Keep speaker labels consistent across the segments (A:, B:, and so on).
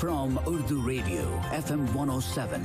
A: From Urdu Radio, FM 107.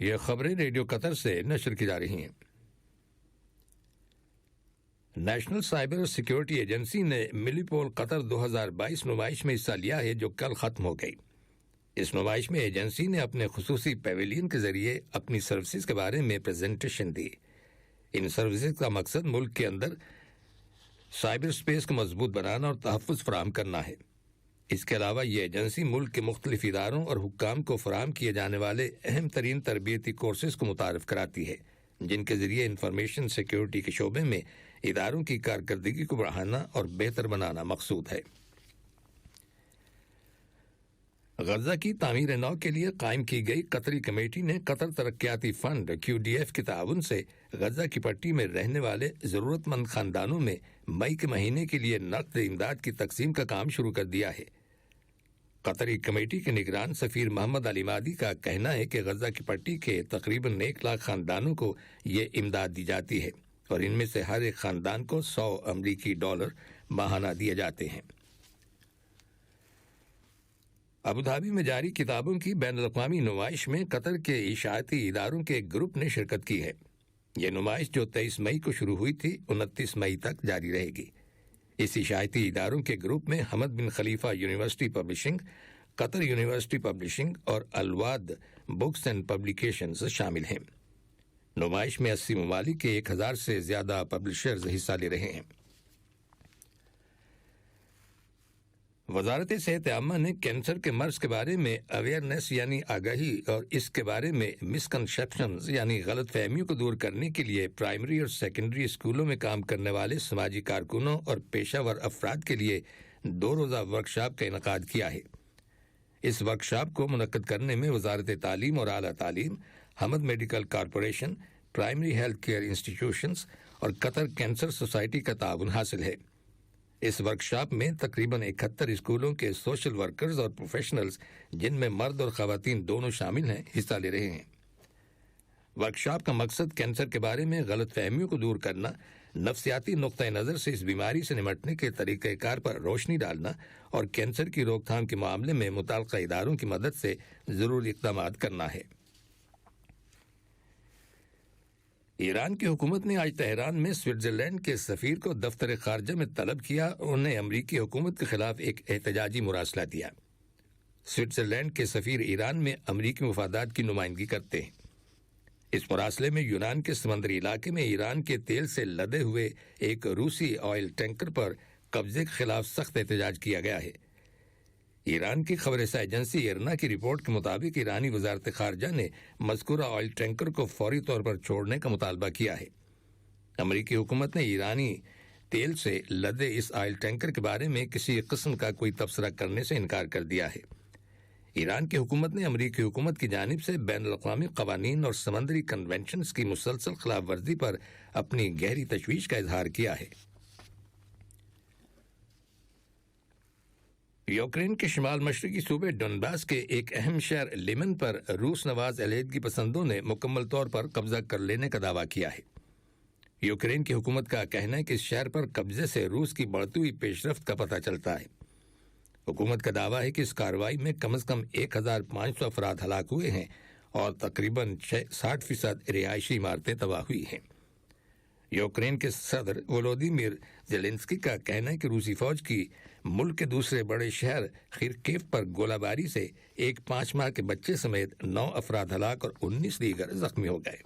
B: یہ خبریں radio قطر سے نشر کی جا رہی ہیں۔ نیشنل سائبر سیکیورٹی ایجنسی نے ملی پول قطر 2022 نمائش میں حصہ لیا ہے جو کل ختم ہو گئی۔ اس نمائش میں ایجنسی نے اپنے خصوصی پیویلین کے ذریعے اپنی سروسز کے بارے میں پریزنٹیشن دی۔ ان سروسز کا مقصد ملک کے اندر سائبر سپیس کو مضبوط بنانا اور تحفظ فراہم کرنا ہے۔ اس کے علاوہ یہ ایجنسی ملک کے مختلف اداروں اور حکام کو فراہم کیے جانے والے اہم ترین تربیتی کورسز کو متعارف کراتی ہے، جن کے ذریعے انفارمیشن سیکیورٹی کے شعبے میں اداروں کی کارکردگی کو بڑھانا اور بہتر بنانا مقصود ہے۔ غزہ کی تعمیر نو کے لیے قائم کی گئی قطری کمیٹی نے قطر ترقیاتی فنڈ QDF کے تعاون سے غزہ کی پٹی میں رہنے والے ضرورت مند خاندانوں میں مئی کے مہینے کے لیے نقد امداد کی تقسیم کا کام شروع کر دیا ہے۔ قطری کمیٹی کے نگران سفیر محمد علی مادی کا کہنا ہے کہ غزہ کی پٹی کے تقریباً 1 لاکھ خاندانوں کو یہ امداد دی جاتی ہے اور ان میں سے ہر ایک خاندان کو $100 ماہانہ دیے جاتے ہیں۔ ابوظہبی میں جاری کتابوں کی بین الاقوامی نمائش میں قطر کے اشاعتی اداروں کے ایک گروپ نے شرکت کی ہے۔ یہ نمائش جو 23 مئی کو شروع ہوئی تھی 29 مئی تک جاری رہے گی۔ اس اشاعتی اداروں کے گروپ میں حمد بن خلیفہ یونیورسٹی پبلشنگ، قطر یونیورسٹی پبلشنگ اور الواد بکس اینڈ پبلیکیشنز شامل ہیں۔ نمائش میں 80 ممالک کے 1000 سے زیادہ پبلشرز حصہ لے رہے ہیں۔ وزارت صحت عامہ نے کینسر کے مرض کے بارے میں اویئرنیس یعنی آگاہی اور اس کے بارے میں مسکنسیپشنز یعنی غلط فہمیوں کو دور کرنے کے لیے پرائمری اور سیکنڈری اسکولوں میں کام کرنے والے سماجی کارکنوں اور پیشہ ور افراد کے لیے 2 روزہ ورکشاپ کا انعقاد کیا ہے۔ اس ورکشاپ کو منعقد کرنے میں وزارت تعلیم اور اعلیٰ تعلیم، حمد medical corporation, primary health care institutions اور قطر کینسر سوسائٹی کا تعاون حاصل ہے۔ اس ورکشاپ میں تقریباً 71 اسکولوں کے سوشل ورکرز اور پروفیشنلز، جن میں مرد اور خواتین دونوں شامل ہیں، حصہ لے رہے ہیں۔ ورکشاپ کا مقصد کینسر کے بارے میں غلط فہمیوں کو دور کرنا، نفسیاتی نقطہ نظر سے اس بیماری سے نمٹنے کے طریقہ کار پر روشنی ڈالنا اور کینسر کی روک تھام کے معاملے میں متعلقہ اداروں کی مدد سے ضروری اقدامات کرنا ہے۔ ایران کی حکومت نے آج تہران میں سوئٹزرلینڈ کے سفیر کو دفتر خارجہ میں طلب کیا اور انہیں امریکی حکومت کے خلاف ایک احتجاجی مراسلہ دیا۔ سوئٹزرلینڈ کے سفیر ایران میں امریکی مفادات کی نمائندگی کرتے ہیں۔ اس مراسلے میں یونان کے سمندری علاقے میں ایران کے تیل سے لدے ہوئے ایک روسی آئل ٹینکر پر قبضے کے خلاف سخت احتجاج کیا گیا ہے۔ ایران کی خبر رساں ایجنسی ایرنا کی رپورٹ کے مطابق ایرانی وزارت خارجہ نے مذکورہ آئل ٹینکر کو فوری طور پر چھوڑنے کا مطالبہ کیا ہے۔ امریکی حکومت نے ایرانی تیل سے لدے اس آئل ٹینکر کے بارے میں کسی قسم کا کوئی تبصرہ کرنے سے انکار کر دیا ہے۔ ایران کی حکومت نے امریکی حکومت کی جانب سے بین الاقوامی قوانین اور سمندری کنونشنز کی مسلسل خلاف ورزی پر اپنی گہری تشویش کا اظہار کیا ہے۔ یوکرین کے شمال مشرقی صوبے ڈونباس کے ایک اہم شہر لیمن پر روس نواز علیحدگی پسندوں نے مکمل طور پر قبضہ کر لینے کا دعویٰ کیا ہے۔ یوکرین کی حکومت کا کہنا ہے کہ اس شہر پر قبضے سے روس کی بڑھتی ہوئی پیش رفت کا پتہ چلتا ہے۔ حکومت کا دعویٰ ہے کہ اس کارروائی میں کم از کم 1500 افراد ہلاک ہوئے ہیں اور تقریباً 60% رہائشی عمارتیں تباہ ہوئی ہیں۔ یوکرین کے صدر ولودیمیر زیلنسکی کا کہنا ہے کہ روسی فوج کی ملک کے دوسرے بڑے شہر خرکیو پر گولہ باری سے ایک 5 ماہ کے بچے سمیت 9 افراد ہلاک اور 19 دیگر زخمی ہو گئے۔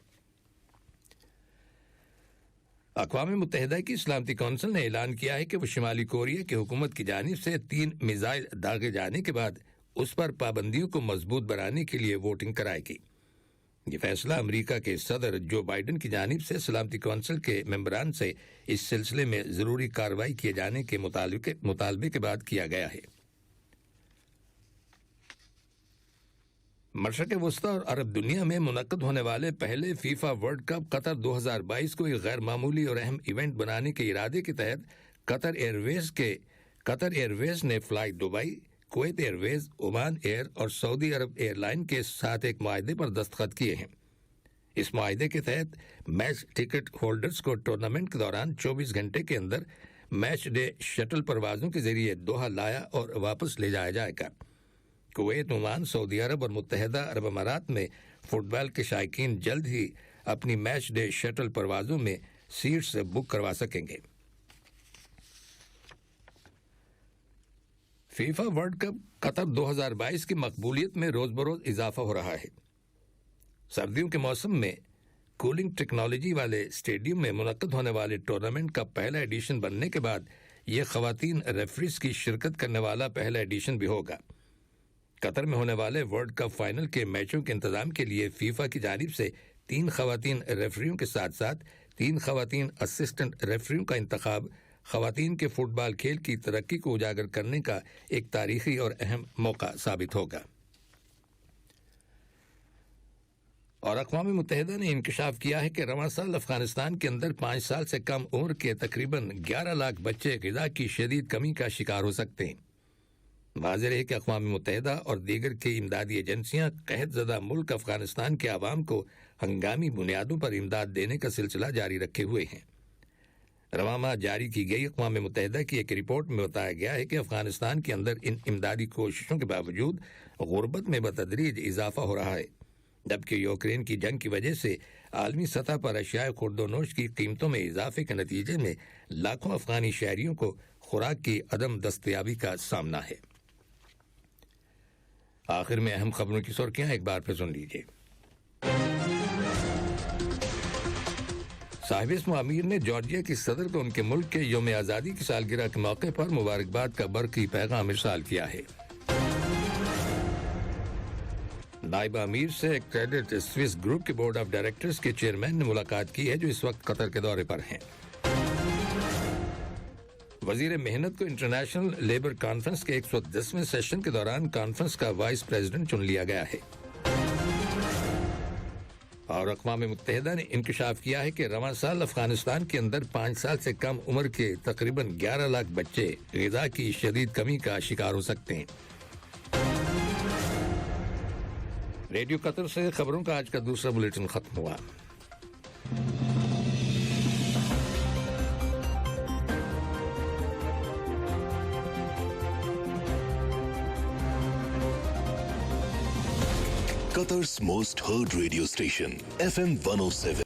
B: اقوام متحدہ کی سلامتی کونسل نے اعلان کیا ہے کہ وہ شمالی کوریا کی حکومت کی جانب سے 3 میزائل داغے جانے کے بعد اس پر پابندیوں کو مضبوط بنانے کے لیے ووٹنگ کرائے گی۔ یہ فیصلہ امریکہ کے صدر جو بائیڈن کی جانب سے سلامتی کونسل کے ممبران سے اس سلسلے میں ضروری کارروائی کیے جانے کے مطالبے کے بعد کیا گیا ہے۔ مشرق وسطی اور عرب دنیا میں منعقد ہونے والے پہلے فیفا ورلڈ کپ قطر 2022 کو ایک غیر معمولی اور اہم ایونٹ بنانے کے ارادے کے تحت قطر ایئر ویز نے فلائی دبئی، کویت ایئر ویز، عمان ایئر اور سعودی عرب ایئر لائن کے ساتھ ایک معاہدے پر دستخط کیے ہیں۔ اس معاہدے کے تحت میچ ٹکٹ ہولڈرز کو ٹورنامنٹ کے دوران 24 گھنٹے کے اندر میچ ڈے شٹل پروازوں کے ذریعے دوحہ لایا اور واپس لے جایا جائے گا۔ کویت، عمان، سعودی عرب اور متحدہ عرب امارات میں فٹ بال کے شائقین جلد ہی اپنی میچ ڈے شٹل پروازوں میں سیٹس بک کروا سکیں گے۔ فیفا ورلڈ کپ قطر 2022 کی مقبولیت میں روز بروز اضافہ ہو رہا ہے۔ سردیوں کے موسم میں کولنگ ٹیکنالوجی والے اسٹیڈیم میں منعقد ہونے والے ٹورنامنٹ کا پہلا ایڈیشن بننے کے بعد یہ خواتین ریفریز کی شرکت کرنے والا پہلا ایڈیشن بھی ہوگا۔ قطر میں ہونے والے ورلڈ کپ فائنل کے میچوں کے انتظام کے لیے فیفا کی جانب سے 3 خواتین ریفریوں کے ساتھ ساتھ 3 خواتین اسسٹنٹ ریفریوں کا انتخاب خواتین کے فٹ بال کھیل کی ترقی کو اجاگر کرنے کا ایک تاریخی اور اہم موقع ثابت ہوگا۔ اور اقوام متحدہ نے انکشاف کیا ہے کہ رواں سال افغانستان کے اندر 5 سال سے کم عمر کے تقریباً 11 لاکھ بچے غذا کی شدید کمی کا شکار ہو سکتے ہیں۔ واضح ہے کہ اقوام متحدہ اور دیگر کی امدادی ایجنسیاں قحط زدہ ملک افغانستان کے عوام کو ہنگامی بنیادوں پر امداد دینے کا سلسلہ جاری رکھے ہوئے ہیں۔ رواں ماہ جاری کی گئی اقوام متحدہ کی ایک رپورٹ میں بتایا گیا ہے کہ افغانستان کے اندر ان امدادی کوششوں کے باوجود غربت میں بتدریج اضافہ ہو رہا ہے، جبکہ یوکرین کی جنگ کی وجہ سے عالمی سطح پر اشیاء خورد و نوش کی قیمتوں میں اضافے کے نتیجے میں لاکھوں افغانی شہریوں کو خوراک کی عدم دستیابی کا سامنا ہے۔ آخر میں اہم خبروں کی سرخیاں ایک بار پھر سن لیجیے۔ صاحب اسم امیر نے جارجیا کی صدر کو ان کے ملک کے یوم آزادی کی سالگرہ کے موقع پر مبارکباد کا برقی پیغام ارسال کیا ہے۔ نائب امیر سے کریڈٹ سوئس گروپ کے بورڈ آف ڈائریکٹرز کے چیئرمین نے ملاقات کی ہے، جو اس وقت قطر کے دورے پر ہیں۔ وزیر محنت کو انٹرنیشنل لیبر کانفرنس کے 110ویں سیشن کے دوران کانفرنس کا وائس پریزیڈنٹ چن لیا گیا ہے۔ اور اقوام متحدہ نے انکشاف کیا ہے کہ رواں سال افغانستان کے اندر 5 سال سے کم عمر کے تقریباً 11 لاکھ بچے غذا کی شدید کمی کا شکار ہو سکتے ہیں۔ ریڈیو قطر سے خبروں کا آج کا دوسرا بلیٹن ختم ہوا۔
C: Qatar's most heard radio station, FM 107.